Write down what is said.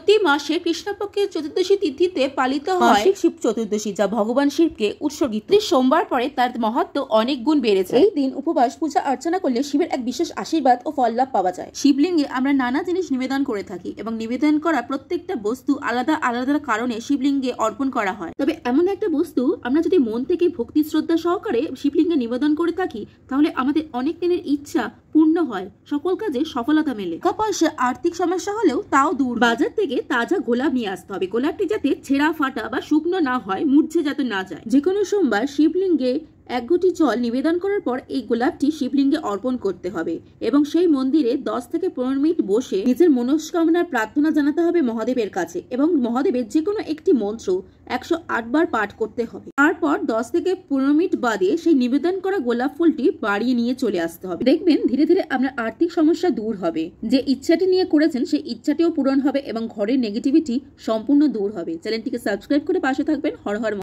প্রতি মাসে কৃষ্ণপক্ষের চতুর্দশী তিথিতে পালিত হয় শিব চতুর্দশী, যা ভগবান শিবকে উৎসর্গিত। সোমবার পরে তার মহত্ব অনেক গুণ বেড়েছে। এই দিন উপবাস পূজা অর্চনা করলে শিবের এক বিশেষ আশীর্বাদ ও ফল লাভ পাওয়া যায়। শিবলিঙ্গে আমরা নানা জিনিস নিবেদন করে থাকি এবং নিবেদন করা প্রত্যেকটা বস্তু আলাদা আলাদা কারণে শিবলিঙ্গে অর্পণ করা হয়। তবে এমন একটা বস্তু আমরা যদি মন থেকে ভক্তি শ্রদ্ধা সহকারে শিবলিঙ্গে নিবেদন করে থাকি, তাহলে আমাদের অনেক দিনের ইচ্ছা পূর্ণ হয়, সকল কাজে সফলতা মেলে। টাকা পয়সা আর্থিক সমস্যা হলেও তাও দূর। বাজার থেকে তাজা গোলাপ নিয়ে আসতে হবে। গোলাপটি যাতে ছেঁড়া ফাটা বা শুকনো না হয়, মূর্ছে যাতে না যায়। যে কোনো সোমবার শিবলিঙ্গে 1 ঘটি জল নিবেদন করার পর এই গোলাপটি শিবলিঙ্গে অর্পণ করতে হবে এবং সেই মন্দিরে 10 থেকে 15 মিনিট বসে নিজের মনস্কামনার প্রার্থনা জানাতে হবে মহাদেবের কাছে এবং মহাদেবের যে কোনো একটি মন্ত্র 108 বার পাঠ করতে হবে। তারপর 10 থেকে 15 মিনিট বাদে সেই নিবেদন করা গোলাপ ফুলটি বাড়িয়ে নিয়ে চলে আসতে হবে। দেখবেন ধীরে ধীরে আপনার আর্থিক সমস্যা দূর হবে। যে ইচ্ছাটি নিয়ে করেছেন সেই ইচ্ছাটিও পূরণ হবে এবং ঘরের নেগেটিভিটি সম্পূর্ণ দূর হবে। চ্যানেলটিকে সাবস্ক্রাইব করে পাশে থাকবেন। হর হর।